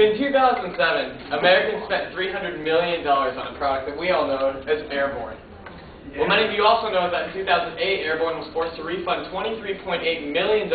In 2007, Americans spent $300 million on a product that we all know as Airborne. Well, many of you also know that in 2008, Airborne was forced to refund $23.8 million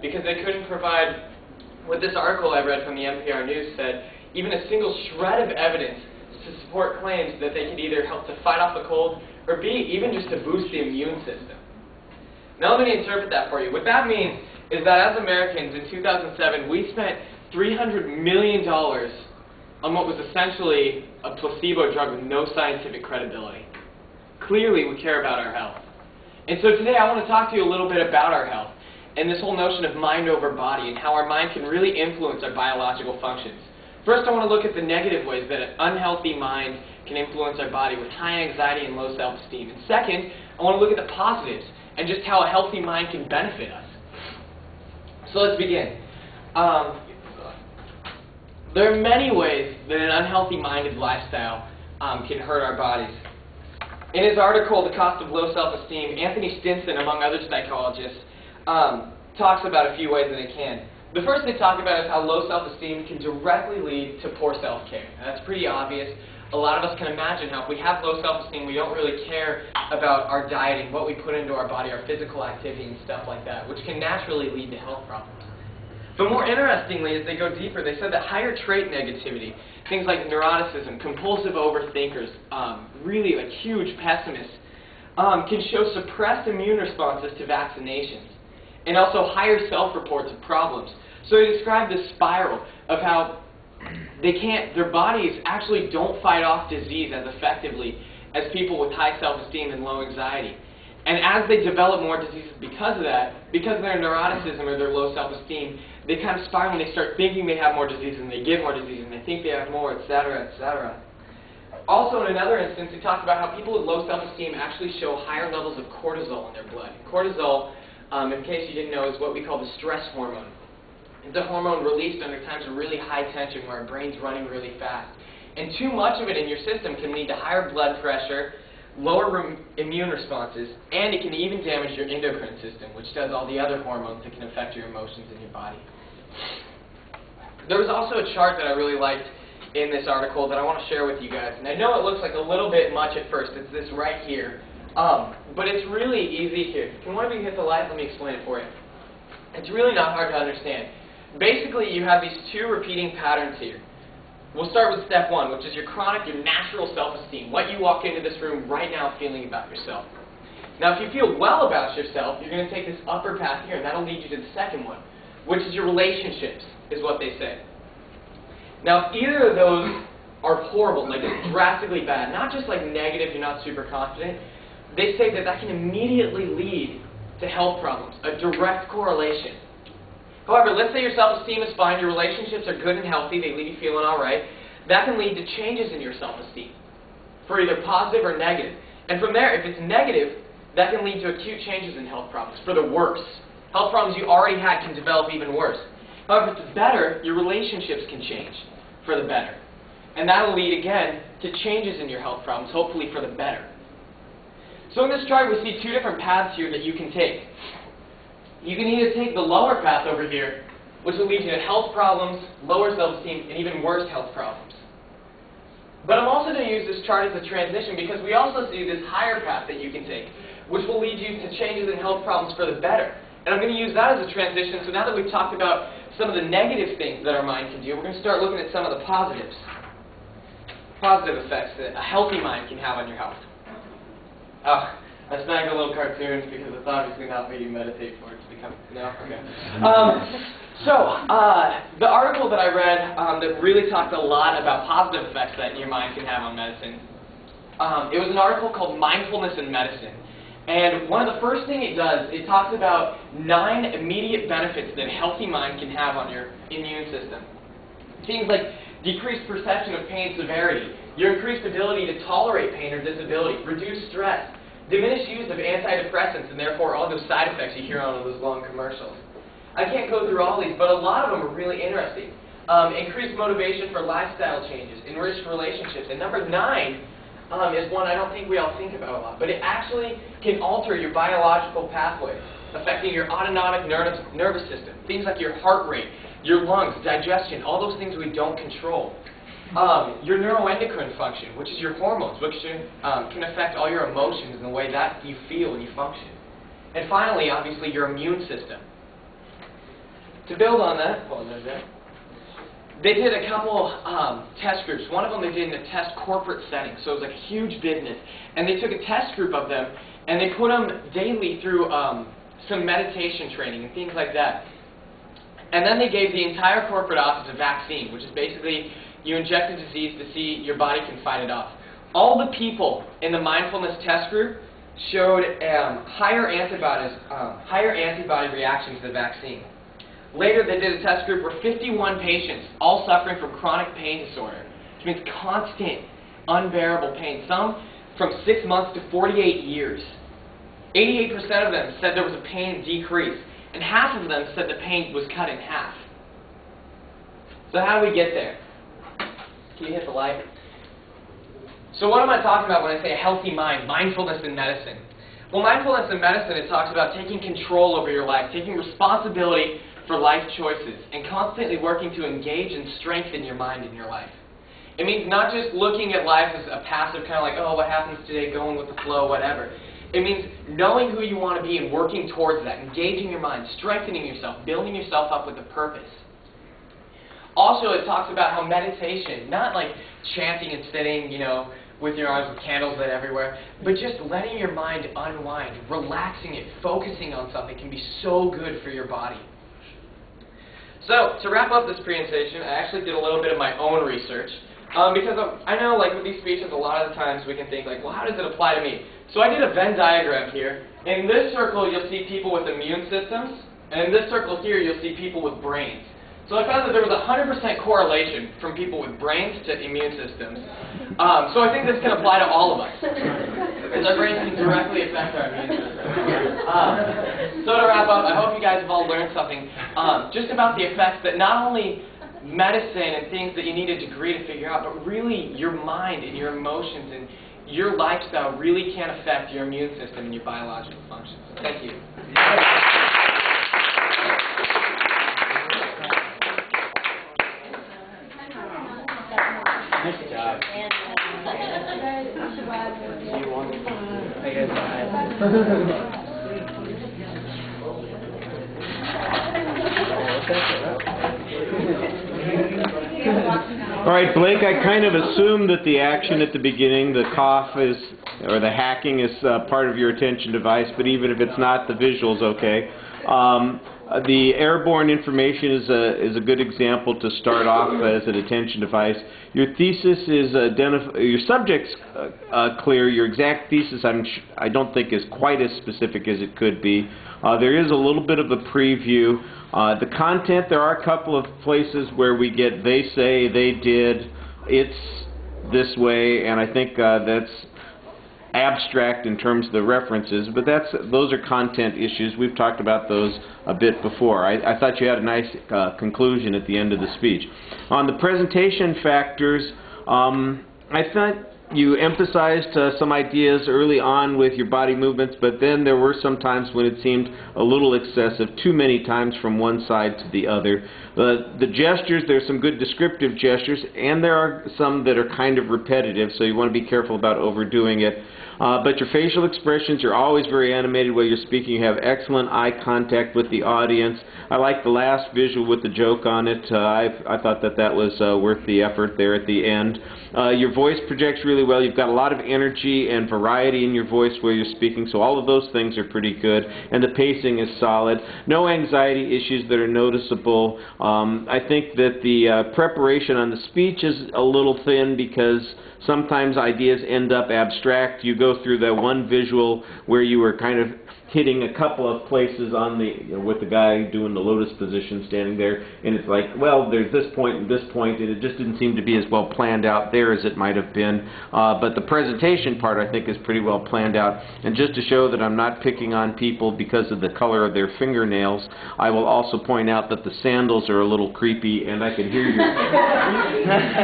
because they couldn't provide what this article I read from the NPR News said, even a single shred of evidence to support claims that they could either help to fight off the cold or B, even just to boost the immune system. Now let me interpret that for you. What that means is that as Americans in 2007, we spent $300 million on what was essentially a placebo drug with no scientific credibility. Clearly, we care about our health. And so today I want to talk to you a little bit about our health and this whole notion of mind over body and how our mind can really influence our biological functions. First, I want to look at the negative ways that an unhealthy mind can influence our body with high anxiety and low self-esteem. And second, I want to look at the positives and just how a healthy mind can benefit us. So let's begin. There are many ways that an unhealthy-minded lifestyle can hurt our bodies. In his article, The Cost of Low Self-Esteem, Anthony Stinson, among other psychologists, talks about a few ways that it can. The first they talk about is how low self-esteem can directly lead to poor self-care. That's pretty obvious. A lot of us can imagine how if we have low self-esteem, we don't really care about our dieting, what we put into our body, our physical activity and stuff like that, which can naturally lead to health problems. But more interestingly, as they go deeper, they said that higher trait negativity, things like neuroticism, compulsive overthinkers, really like huge pessimists, can show suppressed immune responses to vaccinations, and also higher self-reports of problems. So they described this spiral of how their bodies actually don't fight off disease as effectively as people with high self-esteem and low anxiety. And as they develop more diseases because of that, because of their neuroticism or their low self-esteem, they kind of spiral and they start thinking they have more disease and they get more disease and they think they have more, etc., etc. Also, in another instance, they talked about how people with low self-esteem actually show higher levels of cortisol in their blood. Cortisol, in case you didn't know, is what we call the stress hormone. It's a hormone released under times of really high tension where our brain's running really fast. And too much of it in your system can lead to higher blood pressure, lower immune responses, and it can even damage your endocrine system, which does all the other hormones that can affect your emotions in your body. There was also a chart that I really liked in this article that I want to share with you guys. And I know it looks like a little bit much at first. It's this right here. But it's really easy here. Can one of you hit the light? Let me explain it for you. It's really not hard to understand. Basically, you have these two repeating patterns here. We'll start with step one, which is your chronic, your natural self-esteem, what you walk into this room right now feeling about yourself. Now, if you feel well about yourself, you're going to take this upper path here, and that'll lead you to the second one, which is your relationships, is what they say. Now, if either of those are horrible, like drastically bad, not just like negative, you're not super confident, they say that that can immediately lead to health problems, a direct correlation. However, let's say your self-esteem is fine, your relationships are good and healthy, they leave you feeling all right. That can lead to changes in your self-esteem, for either positive or negative. And from there, if it's negative, that can lead to acute changes in health problems, for the worse. Health problems you already had can develop even worse. However, if it's better, your relationships can change for the better. And that will lead, again, to changes in your health problems, hopefully for the better. So in this chart, we see two different paths here that you can take. You can either take the lower path over here, which will lead you to health problems, lower self-esteem, and even worse health problems. But I'm also going to use this chart as a transition because we also see this higher path that you can take, which will lead you to changes in health problems for the better. And I'm going to use that as a transition, so now that we've talked about some of the negative things that our mind can do, we're going to start looking at some of the positives. Positive effects that a healthy mind can have on your health. I snagged a little cartoon because it's obviously not what you meditate for it to become. No? Okay. The article that I read that really talked a lot about positive effects that your mind can have on medicine, it was an article called Mindfulness in Medicine. And one of the first things it does, it talks about 9 immediate benefits that a healthy mind can have on your immune system. Things like decreased perception of pain severity, your increased ability to tolerate pain or disability, reduce stress, diminished use of antidepressants, and therefore all those side effects you hear on those long commercials. I can't go through all these, but a lot of them are really interesting. Increased motivation for lifestyle changes, enriched relationships, and number 9 is one I don't think we all think about a lot, but it actually can alter your biological pathways, affecting your autonomic nervous system, things like your heart rate, your lungs, digestion, all those things we don't control. Your neuroendocrine function, which is your hormones, which can affect all your emotions and the way that you feel and you function. And finally, obviously, your immune system. To build on that, they did a couple test groups. One of them they did in a test corporate setting, so it was like a huge business. And they took a test group of them, and they put them daily through some meditation training and things like that. And then they gave the entire corporate office a vaccine, which is basically you inject a disease to see your body can fight it off. All the people in the mindfulness test group showed higher antibody reactions to the vaccine. Later, they did a test group where 51 patients, all suffering from chronic pain disorder, which means constant, unbearable pain, some from 6 months to 48 years. 88% of them said there was a pain decrease, and half of them said the pain was cut in half. So how do we get there? Can you hit the light? So what am I talking about when I say a healthy mind, mindfulness in medicine? Well, mindfulness in medicine, it talks about taking control over your life, taking responsibility for life choices, and constantly working to engage and strengthen your mind in your life. It means not just looking at life as a passive kind of like, oh, what happens today, going with the flow, whatever. It means knowing who you want to be and working towards that, engaging your mind, strengthening yourself, building yourself up with a purpose. Also, it talks about how meditation, not like chanting and sitting, you know, with your arms with candles lit everywhere, but just letting your mind unwind, relaxing it, focusing on something can be so good for your body. So, to wrap up this presentation, I actually did a little bit of my own research, because I know, like, with these speeches, a lot of the times we can think, like, well, how does it apply to me? So I did a Venn diagram here. In this circle, you'll see people with immune systems, and in this circle here, you'll see people with brains. So I found that there was a 100% correlation from people with brains to immune systems. So I think this can apply to all of us, because our brains can directly affect our immune system. So to wrap up, I hope you guys have all learned something just about the effects that not only medicine and things that you need a degree to figure out, but really your mind and your emotions and your lifestyle really can affect your immune system and your biological functions. Thank you. Nice job. All right, Blake, I kind of assumed that the action at the beginning, the cough is, or the hacking is part of your attention device, but even if it's not, the visual's okay. The airborne information is a good example to start off as an attention device. Your thesis is your subject's clear. Your exact thesis, I don't think, is quite as specific as it could be. There is a little bit of a preview. The content, there are a couple of places where we get they say, they did, it's this way, and I think that's abstract in terms of the references, but those are content issues. We've talked about those a bit before. I thought you had a nice conclusion at the end of the speech. On the presentation factors, I thought you emphasized some ideas early on with your body movements, but then there were some times when it seemed a little excessive, too many times from one side to the other. The gestures, there's some good descriptive gestures, and there are some that are kind of repetitive, so you want to be careful about overdoing it. But your facial expressions, you're always very animated while you're speaking. You have excellent eye contact with the audience. I like the last visual with the joke on it. I thought that was worth the effort there at the end. Your voice projects really well. You've got a lot of energy and variety in your voice while you're speaking, so all of those things are pretty good. And the pacing is solid. No anxiety issues that are noticeable. I think that the preparation on the speech is a little thin because sometimes ideas end up abstract. You go through that one visual where you were kind of hitting a couple of places on the, with the guy doing the lotus position standing there, and it's like, well, there's this point and this point, and it just didn't seem to be as well planned out there as it might have been. But the presentation part, I think, is pretty well planned out. And just to show that I'm not picking on people because of the color of their fingernails, I will also point out that the sandals are a little creepy, and I can hear your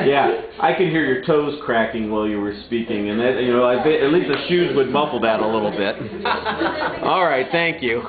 yeah, I can hear your toes cracking while you were speaking, and that, you know, at least the shoes would muffle that a little bit. All right, thank you.